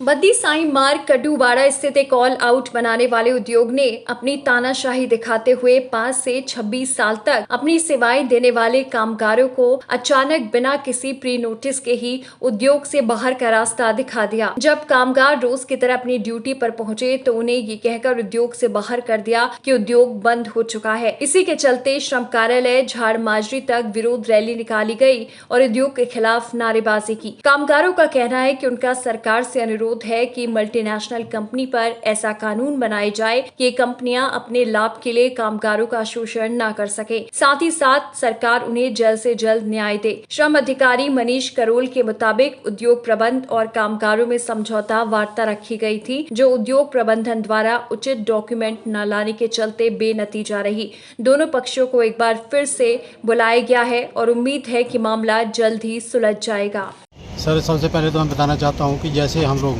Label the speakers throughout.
Speaker 1: बद्दी साई मार्ग कड्डूवाड़ा स्थित एक ऑल आउट बनाने वाले उद्योग ने अपनी तानाशाही दिखाते हुए 5 से 26 साल तक अपनी सेवाएं देने वाले कामगारों को अचानक बिना किसी प्री नोटिस के ही उद्योग से बाहर का रास्ता दिखा दिया। जब कामगार रोज की तरह अपनी ड्यूटी पर पहुंचे तो उन्हें ये कहकर उद्योग से बाहर कर दिया कि उद्योग बंद हो चुका है। इसी के चलते श्रम कार्यालय झाड़ माजरी तक विरोध रैली निकाली गई और उद्योग के खिलाफ नारेबाजी की। कामगारों का कहना है कि उनका सरकार से अनुरोध है कि मल्टीनेशनल कंपनी पर ऐसा कानून बनाया जाए कि ये कंपनियां अपने लाभ के लिए कामगारों का शोषण न कर सके। साथ ही साथ सरकार उन्हें जल्द से जल्द न्याय दे। श्रम अधिकारी मनीष करोल के मुताबिक उद्योग प्रबंध और कामगारों में समझौता वार्ता रखी गई थी, जो उद्योग प्रबंधन द्वारा उचित डॉक्यूमेंट न लाने के चलते बेनतीजा रही। दोनों पक्षों को एक बार फिर से बुलाया गया है और उम्मीद है कि मामला जल्द ही सुलझ जाएगा।
Speaker 2: सर, सबसे पहले तो मैं बताना चाहता हूं कि जैसे हम लोग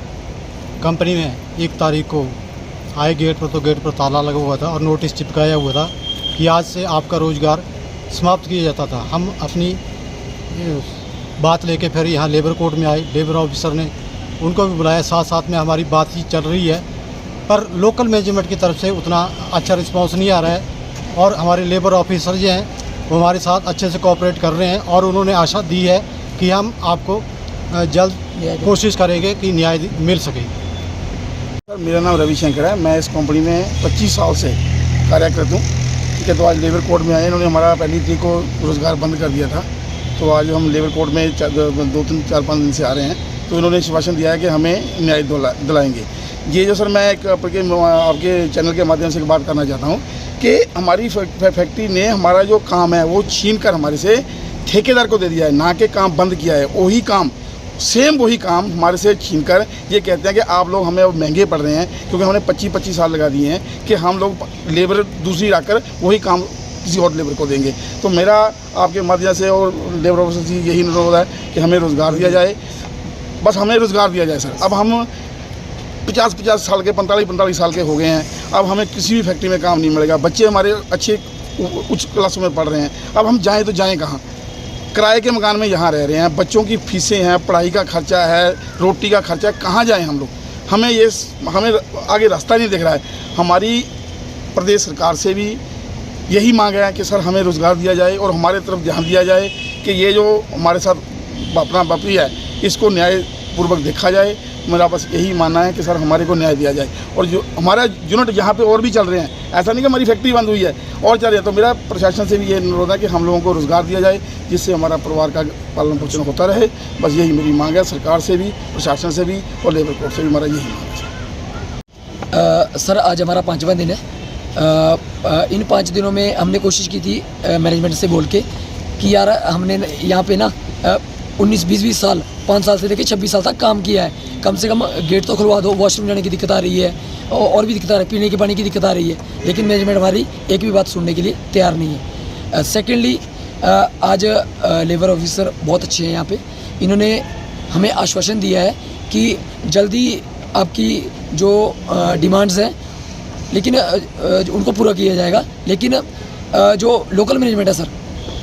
Speaker 2: कंपनी में 1 तारीख को आए गेट पर, तो गेट पर ताला लगा हुआ था और नोटिस चिपकाया हुआ था कि आज से आपका रोज़गार समाप्त किया जाता था। हम अपनी बात लेके फिर यहाँ लेबर कोर्ट में आए। लेबर ऑफिसर ने उनको भी बुलाया, साथ साथ में हमारी बातचीत चल रही है, पर लोकल मैनेजमेंट की तरफ से उतना अच्छा रिस्पॉन्स नहीं आ रहा है और हमारे लेबर ऑफिसर जो हैं वो हमारे साथ अच्छे से कोऑपरेट कर रहे हैं और उन्होंने आशा दी है कि हम आपको जल्द कोशिश करेंगे कि न्याय मिल सके।
Speaker 3: सर, मेरा नाम रविशंकर है। मैं इस कंपनी में 25 साल से कार्यरत हूँ। ठीक है, तो आज लेबर कोर्ट में आए। इन्होंने हमारा पहली तरीक को रोज़गार बंद कर दिया था, तो आज हम लेबर कोर्ट में 2-3-4-5 दिन से आ रहे हैं। तो इन्होंने आश्वासन दिया है कि हमें न्याय दिलाएंगे। ये जो सर, मैं आपके चैनल के माध्यम से एक बात करना चाहता हूँ कि हमारी फैक्ट्री ने हमारा जो काम है वो छीन कर हमारे से ठेकेदार को दे दिया है, ना कि काम बंद किया है। वही काम, सेम वही काम हमारे से छीनकर ये कहते हैं कि आप लोग हमें अब महंगे पड़ रहे हैं, क्योंकि हमने 25-25 साल लगा दिए हैं कि हम लोग लेबर दूसरी रखकर वही काम किसी और लेबर को देंगे। तो मेरा आपके माध्यम से और लेबर ऑफिसर से यही अनुरोध है कि हमें रोज़गार दिया जाए, बस हमें रोज़गार दिया जाए। सर, अब हम 50-50 साल के, 45-45 साल के हो गए हैं। अब हमें किसी भी फैक्ट्री में काम नहीं मिलेगा। बच्चे हमारे अच्छे उच्च क्लासों में पढ़ रहे हैं, अब हम जाएँ तो जाएँ कहाँ? किराए के मकान में यहाँ रह रहे हैं, बच्चों की फीसें हैं, पढ़ाई का खर्चा है, रोटी का खर्चा है, कहाँ जाएं हम लोग? हमें आगे रास्ता नहीं दिख रहा है। हमारी प्रदेश सरकार से भी यही मांग है कि सर हमें रोज़गार दिया जाए और हमारे तरफ ध्यान दिया जाए कि ये जो हमारे साथ अपना बापी है इसको न्यायपूर्वक देखा जाए। मेरा बस यही मानना है कि सर हमारे को न्याय दिया जाए। और जो हमारा यूनिट यहाँ पे और भी चल रहे हैं, ऐसा नहीं कि हमारी फैक्ट्री बंद हुई है, और चल रही है। तो मेरा प्रशासन से भी ये अनुरोध है कि हम लोगों को रोज़गार दिया जाए, जिससे हमारा परिवार का पालन पोषण होता रहे। बस यही मेरी मांग है, सरकार से भी, प्रशासन से भी और लेबर कोर्ट से भी हमारा यही मांग है।
Speaker 4: सर, आज हमारा 5वां दिन है। इन 5 दिनों में हमने कोशिश की थी मैनेजमेंट से बोल के कि यार हमने यहाँ पे ना 19-20 साल, 5 साल से लेकर 26 साल तक काम किया है, कम से कम गेट तो खुलवा दो। वॉशरूम जाने की दिक्कत आ रही है और भी दिक्कत आ रही है, पीने के पानी की दिक्कत आ रही है, लेकिन मैनेजमेंट हमारी एक भी बात सुनने के लिए तैयार नहीं है। सेकेंडली, आज लेबर ऑफिसर बहुत अच्छे हैं यहाँ पे। इन्होंने हमें आश्वासन दिया है कि जल्दी आपकी जो डिमांड्स हैं, लेकिन उनको पूरा किया जाएगा। लेकिन जो लोकल मैनेजमेंट है सर,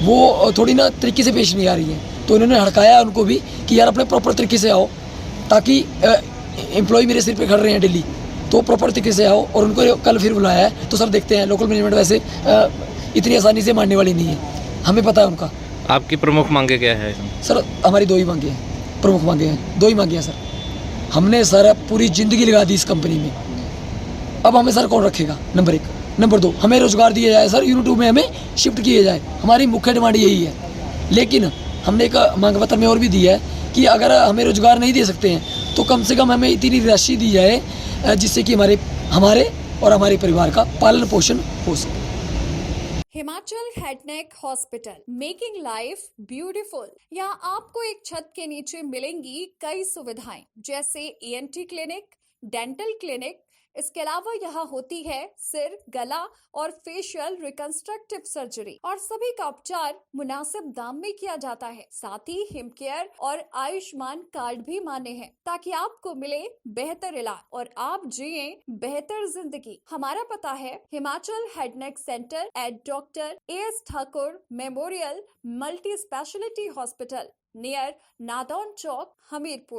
Speaker 4: वो थोड़ी ना तरीके से पेश नहीं आ रही है। तो इन्होंने हड़काया उनको भी कि यार अपने प्रॉपर तरीके से आओ, ताकि एम्प्लॉय मेरे सिर पे खड़ रहे हैं डेली, तो प्रॉपर तरीके से आओ। और उनको कल फिर बुलाया है। तो सर देखते हैं, लोकल मैनेजमेंट वैसे इतनी आसानी से मानने वाली नहीं है, हमें पता है उनका।
Speaker 5: आपकी प्रमुख मांगे क्या है?
Speaker 4: सर, हमारी 2 ही मांगे हैं, प्रमुख मांगे हैं, 2 ही मांगे हैं सर। हमने सर पूरी ज़िंदगी लगा दी इस कंपनी में, अब हमें सर कौन रखेगा? नंबर 1। नंबर 2, हमें रोज़गार दिया जाए सर, यूनिट 2 में हमें शिफ्ट किए जाए। हमारी मुख्य डिमांड यही है। लेकिन हमने एक मांग पत्र में और भी दिया है कि अगर हमें रोज़गार नहीं दे सकते हैं तो कम से कम हमें इतनी राशि दी जाए जिससे कि हमारे और हमारे परिवार का पालन पोषण हो सके।
Speaker 1: Himachal head neck hospital, making life beautiful. यहाँ आपको एक छत के नीचे मिलेंगी कई सुविधाएं, जैसे ENT क्लिनिक, डेंटल क्लिनिक। इसके अलावा यहाँ होती है सिर, गला और फेशियल रिकंस्ट्रक्टिव सर्जरी, और सभी का उपचार मुनासिब दाम में किया जाता है। साथ ही हिम केयर और आयुष्मान कार्ड भी मान्य है, ताकि आपको मिले बेहतर इलाज और आप जिए बेहतर जिंदगी। हमारा पता है Himachal head neck centre at doctor AS Thakur memorial multi speciality hospital, near Nadaun Chowk, Hamirpur.